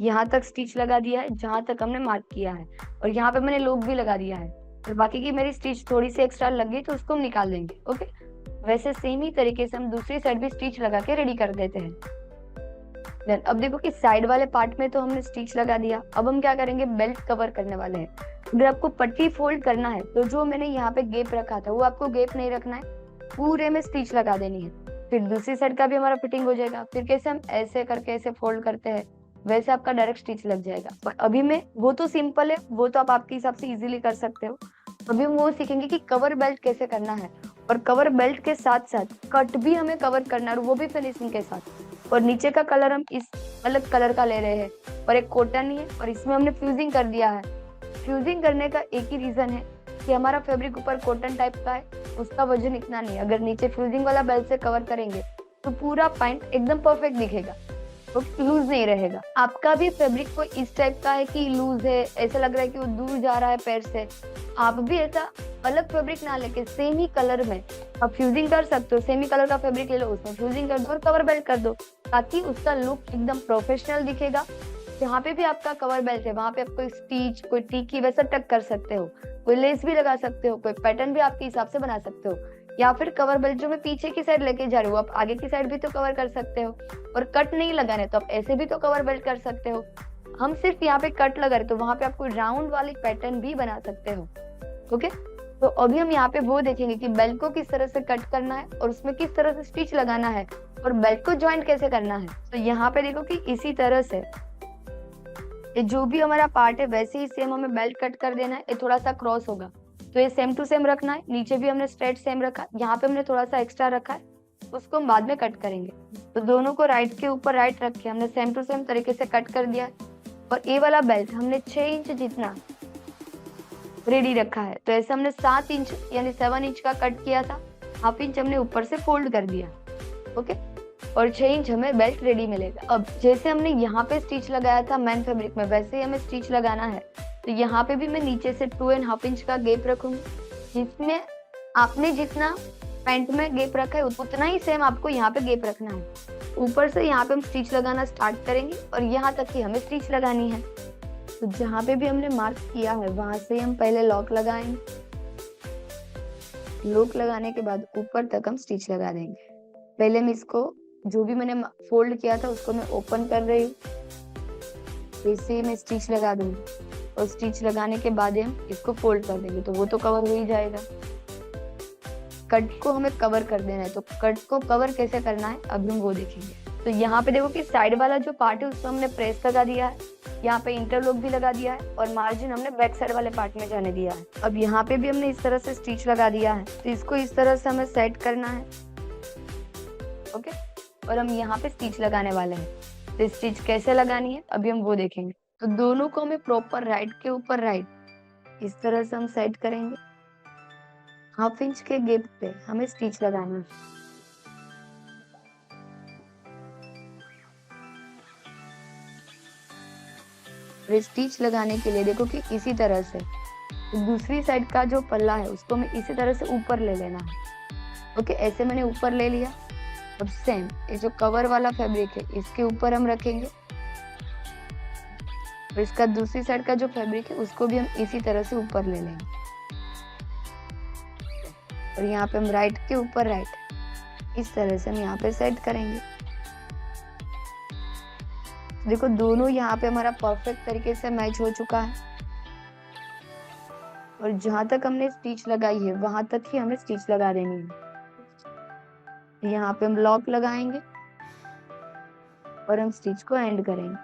यहाँ तक स्टिच लगा दिया है जहाँ तक हमने मार्क किया है, और यहाँ पे मैंने लूप भी लगा दिया है, और बाकी की मेरी स्टिच थोड़ी सी एक्स्ट्रा लग गई तो उसको हम निकाल देंगे। ओके, वैसे सेम ही तरीके से हम दूसरी साइड भी स्टिच लगा के रेडी कर देते हैं। देन अब देखो कि साइड वाले पार्ट में तो हमने स्टिच लगा दिया, अब हम क्या करेंगे, बेल्ट कवर करने वाले हैं। अगर आपको पट्टी फोल्ड करना है तो जो मैंने यहाँ पे गैप रखा था वो आपको गैप नहीं रखना है, पूरे में स्टिच लगा देनी है। फिर दूसरी साइड का भी हमारा फिटिंग हो जाएगा। फिर कैसे हम ऐसे करके ऐसे फोल्ड करते हैं वैसे आपका डायरेक्ट स्टिच लग जाएगा। पर अभी मैं वो तो सिंपल है, वो तो आप आपके हिसाब से इजीली कर सकते हो। अभी हम वो सीखेंगे कि कवर बेल्ट कैसे करना है, और कवर बेल्ट के साथ साथ कट भी हमें कवर करना है, और वो भी फिनिशिंग के साथ। और नीचे का कलर हम इस अलग कलर का ले रहे हैं, और एक कॉटन ही है, और इसमें हमने फ्यूजिंग कर दिया है। फ्यूजिंग करने का एक ही रीजन है कि हमारा फैब्रिक ऊपर कॉटन टाइप का है, उसका वजन इतना नहीं है। अगर नीचे फ्यूजिंग वाला बेल्ट से कवर करेंगे तो पूरा पैंट एकदम परफेक्ट दिखेगा, तो लूज नहीं रहेगा। आपका भी फैब्रिक कोई इस टाइप का है कि लूज है, ऐसा लग रहा है कि वो दूर जा रहा है पैर से, आप भी ऐसा अलग फैब्रिक ना लेके सेम ही कलर में आप फ्यूजिंग कर सकते हो। सेम ही कलर का फैब्रिक ले लो, उसमें फ्यूजिंग कर दो और कवर बेल्ट कर दो, ताकि उसका लुक एकदम प्रोफेशनल दिखेगा। जहाँ पे भी आपका कवर बेल्ट है वहां पे आप कोई स्टिच, कोई टिकी वैसा टक कर सकते हो, कोई लेस भी लगा सकते हो, कोई पैटर्न भी आपके हिसाब से बना सकते हो। या फिर कवर बेल्ट जो मैं पीछे की साइड लेके जा रही हूँ, आप आगे की साइड भी तो कवर कर सकते हो। और कट नहीं लगाने तो आप ऐसे भी तो कवर बेल्ट कर सकते हो। हम सिर्फ यहाँ पे कट लगा रहे तो वहां पे आप कोई राउंड वाली पैटर्न भी बना सकते हो। ओके, तो अभी हम यहाँ पे वो देखेंगे कि बेल्ट को किस तरह से कट करना है और उसमें किस तरह से स्टिच लगाना है, और बेल्ट को ज्वाइंट कैसे करना है। तो यहाँ पे देखो कि इसी तरह से ये जो भी हमारा पार्ट है वैसे ही सेम हमें बेल्ट कट कर देना है। ये थोड़ा सा क्रॉस होगा तो ये सेम टू सेम रखना है। नीचे भी हमने स्ट्रेट सेम रखा, यहाँ पे हमने थोड़ा सा एक्स्ट्रा रखा है, उसको हम बाद में कट करेंगे। तो दोनों को राइट के ऊपर राइट रख के हमने सेम टू सेम तरीके से कट कर दिया है। और ये वाला बेल्ट हमने 6 इंच जितना रेडी रखा है, तो ऐसे हमने 7 इंच यानी 7 इंच का कट किया था, हाफ इंच हमने ऊपर से फोल्ड कर दिया। ओके, और 6 इंच हमें बेल्ट रेडी मिलेगा। अब जैसे हमने यहाँ पे स्टिच लगाया था मेन फैब्रिक में, वैसे ही हमें स्टिच लगाना है। तो यहाँ पे भी मैं नीचे से 2.5 इंच का गैप रखूंगी, जिसमें आपने जितना पैंट में गैप रखा है उतना ही सेम आपको यहाँ पे गैप रखना है। ऊपर से यहाँ पे हम स्टिच लगाना स्टार्ट करेंगे और यहाँ तक ही हमें स्टिच लगानी है। तो जहाँ पे भी हमने मार्क किया है वहां से हम पहले लॉक लगाएंगे। लॉक लगाने के बाद ऊपर तक हम स्टिच लगा देंगे। पहले मैं इसको जो भी मैंने फोल्ड किया था उसको मैं ओपन कर रही हूँ, इसे मैं स्टिच लगा दूंगी, और स्टिच लगाने के बाद हम इसको फोल्ड कर देंगे तो वो तो कवर हो ही जाएगा। कट को हमें कवर कर देना है, तो कट को कवर कैसे करना है अब हम वो देखेंगे। तो यहाँ पे देखो कि साइड वाला जो पार्ट है उसको हमने प्रेस लगा दिया है, यहाँ पे इंटरलॉक भी लगा दिया है, और मार्जिन हमने बैक साइड वाले पार्ट में जाने दिया है। अब यहाँ पे भी हमने इस तरह से स्टिच लगा दिया है, तो इसको इस तरह से हमें सेट करना है। ओके, और हम यहाँ पे स्टिच लगाने वाले हैं। तो स्टिच कैसे लगानी है अभी हम वो देखेंगे। तो दोनों को हमें प्रॉपर राइट के ऊपर राइट इस तरह से हम सेट करेंगे। हाफ इंच के गैप पे हमें स्टिच लगाना है। स्टिच लगाने के लिए देखो कि इसी तरह से दूसरी साइड का जो पल्ला है उसको हमें इसी तरह से ऊपर ले लेना है। ओके, ऐसे मैंने ऊपर ले लिया। अब सेम ये जो कवर वाला फैब्रिक है इसके ऊपर हम रखेंगे, और इसका दूसरी साइड का जो फैब्रिक है उसको भी हम इसी तरह से ऊपर ले लेंगे, और यहाँ पे हम राइट के ऊपर राइट इस तरह से हम यहाँ पे सेट करेंगे। देखो दोनों यहाँ पे हमारा परफेक्ट तरीके से मैच हो चुका है, और जहां तक हमने स्टिच लगाई है वहां तक ही हमें स्टिच लगा देनी है। यहाँ पे हम लॉक लगाएंगे और हम स्टिच को एंड करेंगे।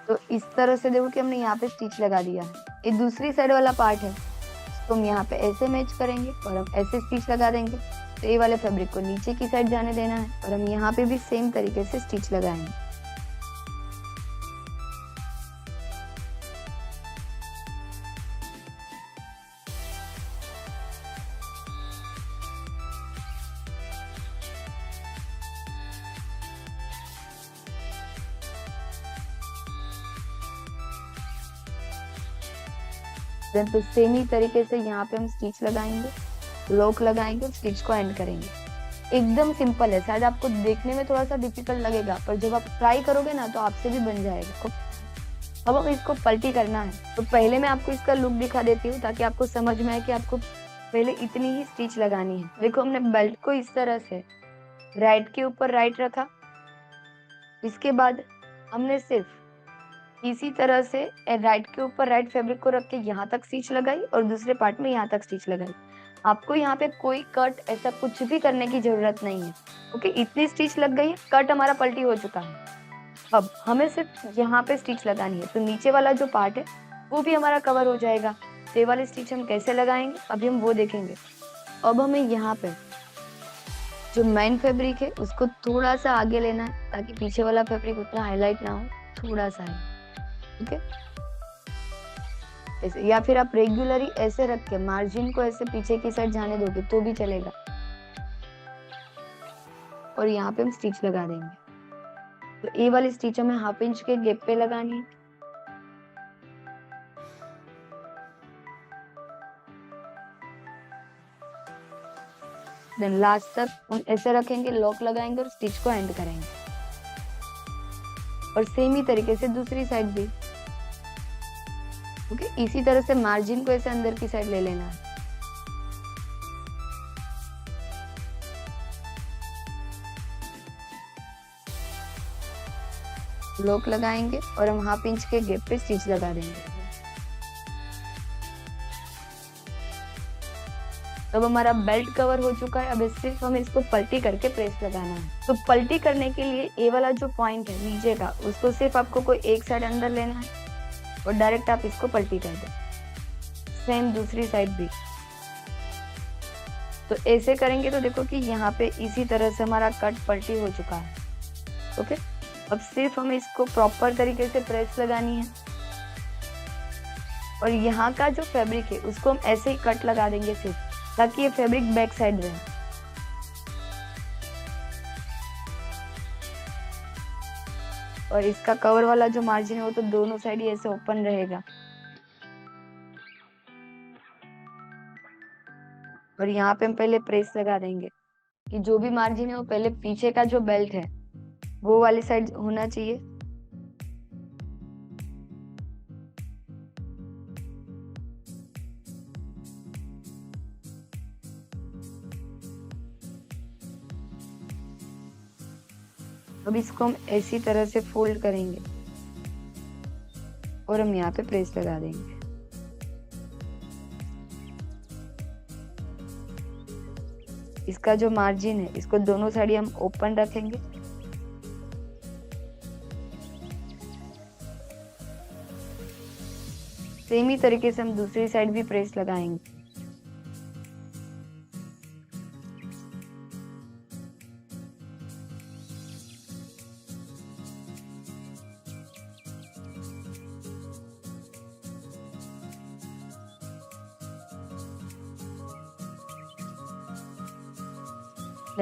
तो इस तरह से देखो कि हमने यहाँ पे स्टिच लगा दिया है। ये दूसरी साइड वाला पार्ट है, इसको हम यहाँ पे ऐसे मैच करेंगे और हम ऐसे स्टिच लगा देंगे। तो ये वाले फैब्रिक को नीचे की साइड जाने देना है, और हम यहाँ पे भी सेम तरीके से स्टिच लगाएंगे। तो सेम ही तरीके से यहाँ पे हम स्टिच लगाएंगे, लॉक लगाएंगे, स्टिच को एंड करेंगे। एकदम सिंपल है, शायद आपको देखने में थोड़ा सा डिफिकल्ट लगेगा, पर जब आप ट्राई करोगे ना तो आपसे भी बन जाएगा। अब हमें इसको पलटी करना है। तो पहले मैं आपको इसका लुक दिखा देती हूँ ताकि आपको समझ में आए कि आपको पहले इतनी ही स्टिच लगानी है। देखो हमने बेल्ट को इस तरह से राइट के ऊपर राइट रखा, इसके बाद हमने सिर्फ इसी तरह से राइट के ऊपर राइट फैब्रिक को रख के यहाँ तक स्टिच लगाई और दूसरे पार्ट में यहाँ तक स्टिच लगाई। आपको यहाँ पे कोई कट ऐसा कुछ भी करने की जरूरत नहीं है। ओके, इतनी स्टिच लग गई है, कट हमारा पलटी हो चुका है। अब हमें सिर्फ यहाँ पे स्टिच लगानी है, तो नीचे वाला जो पार्ट है वो भी हमारा कवर हो जाएगा। तो ये वाली स्टिच हम कैसे लगाएंगे अभी हम वो देखेंगे। अब हमें यहाँ पे जो मेन फैब्रिक है उसको थोड़ा सा आगे लेना है ताकि पीछे वाला फैब्रिक उतना हाईलाइट ना हो, थोड़ा सा है। ओके, ऐसे, या फिर आप रेगुलरली ऐसे रख के मार्जिन को ऐसे पीछे की साइड जाने दोगे तो भी चलेगा। और यहाँ पे हम स्टिच लगा देंगे। तो ये वाली स्टिच हमें 1/2 इंच के गैप पे लगानी है। देन लास्ट तक हम ऐसे रखेंगे, लॉक लगाएंगे और स्टिच को एंड करेंगे। और सेम ही तरीके से दूसरी साइड भी। ओके, इसी तरह से मार्जिन को ऐसे अंदर की साइड ले लेना है। लॉक लगाएंगे और हम 1/2 इंच के गैप पे स्टिच लगा देंगे। अब हमारा बेल्ट कवर हो चुका है। अब सिर्फ हमें इसको पलटी करके प्रेस लगाना है। तो पलटी करने के लिए ये वाला जो पॉइंट है नीचे का, उसको सिर्फ आपको कोई एक साइड अंदर लेना है और डायरेक्ट आप इसको पलटी कर दो। सेम दूसरी साइड भी। तो ऐसे करेंगे तो देखो कि यहाँ पे इसी तरह से हमारा कट पलटी हो चुका है। ओके, अब सिर्फ हमें इसको प्रॉपर तरीके से प्रेस लगानी है और यहाँ का जो फैब्रिक है उसको हम ऐसे ही कट लगा देंगे सिर्फ, ताकि ये फैब्रिक बैक साइड रहे। और इसका कवर वाला जो मार्जिन है वो तो दोनों साइड ही ऐसे ओपन रहेगा। और यहाँ पे हम पहले प्रेस लगा देंगे कि जो भी मार्जिन है वो पहले पीछे का जो बेल्ट है वो वाली साइड होना चाहिए। अब इसको हम ऐसी तरह से फोल्ड करेंगे और हम यहाँ पे प्रेस लगा देंगे। इसका जो मार्जिन है इसको दोनों साइड हम ओपन रखेंगे। सेम ही तरीके से हम दूसरी साइड भी प्रेस लगाएंगे।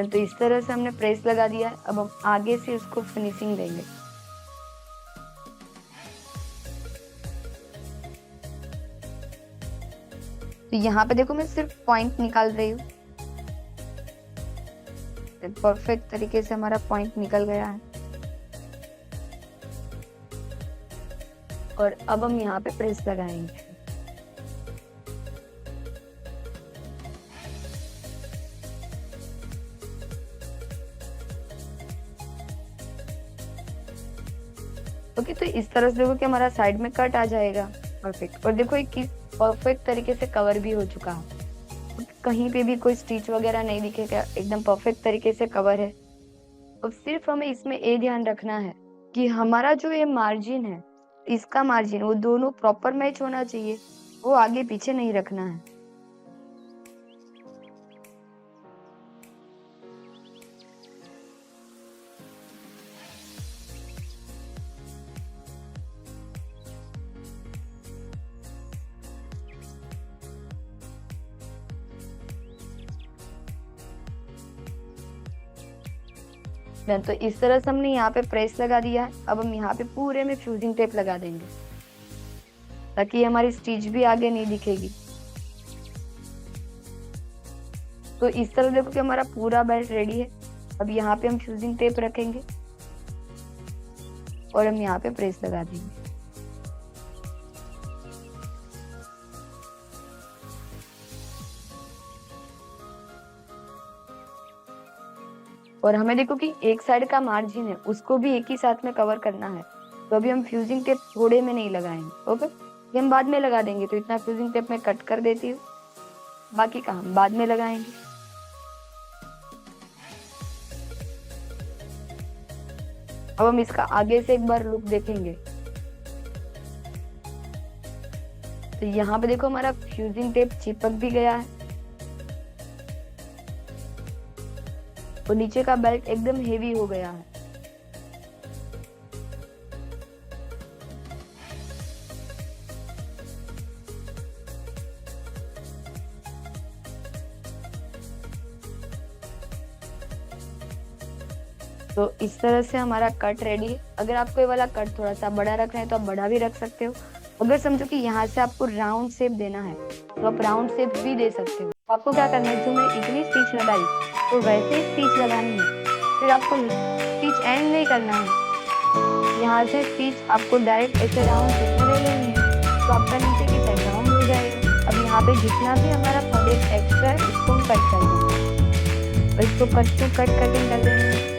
तो इस तरह से हमने प्रेस लगा दिया है। अब हम आगे से उसको फिनिशिंग देंगे। तो यहाँ पे देखो मैं सिर्फ पॉइंट निकाल रही हूँ। परफेक्ट तरीके से हमारा पॉइंट निकल गया है। और अब हम यहाँ पे प्रेस लगाएंगे। ओके, तो इस तरह से देखो कि हमारा साइड में कट आ जाएगा। परफेक्ट। और देखो एक परफेक्ट तरीके से कवर भी हो चुका है, कहीं पे भी कोई स्टिच वगैरह नहीं दिखेगा, एकदम परफेक्ट तरीके से कवर है। अब सिर्फ हमें इसमें ये ध्यान रखना है कि हमारा जो ये मार्जिन है, इसका मार्जिन, वो दोनों प्रॉपर मैच होना चाहिए, वो आगे पीछे नहीं रखना है। तो इस तरह से हमने यहाँ पे प्रेस लगा दिया है। अब हम यहाँ पे पूरे में फ्यूजिंग टेप लगा देंगे ताकि हमारी स्टिच भी आगे नहीं दिखेगी। तो इस तरह देखो कि हमारा पूरा बेल्ट रेडी है। अब यहाँ पे हम फ्यूजिंग टेप रखेंगे और हम यहाँ पे प्रेस लगा देंगे। और हमें देखो कि एक साइड का मार्जिन है उसको भी एक ही साथ में कवर करना है, तो अभी हम फ्यूजिंग टेप थोड़े में नहीं लगाएंगे। ओके, ये हम बाद में लगा देंगे, तो इतना फ्यूजिंग टेप मैं कट कर देती हूँ, बाकी का हम बाद में लगाएंगे। अब हम इसका आगे से एक बार लुक देखेंगे। तो यहाँ पे देखो हमारा फ्यूजिंग टेप चिपक भी गया है और नीचे का बेल्ट एकदम हेवी हो गया है। तो इस तरह से हमारा कट रेडी है। अगर आपको ये वाला कट थोड़ा सा बड़ा रखना है तो आप बड़ा भी रख सकते हो। अगर समझो कि यहाँ से आपको राउंड शेप देना है तो आप राउंड शेप भी दे सकते हो। आपको क्या करना है, जो मैं इतनी स्टिच लगाई तो वैसे ही स्टिच लगानी है, फिर आपको स्टिच एंड नहीं करना है। यहाँ से स्टिच आपको डायरेक्ट ऐसे राउंड शेप में ले लेनी है, तो आपका नीचे की साइड राउंड हो जाएगा। अब यहाँ पे जितना भी हमारा फैब्रिक एक्स्ट्रा है उसको हम कट कर देंगे और इसको कट कटिंग कर देंगे।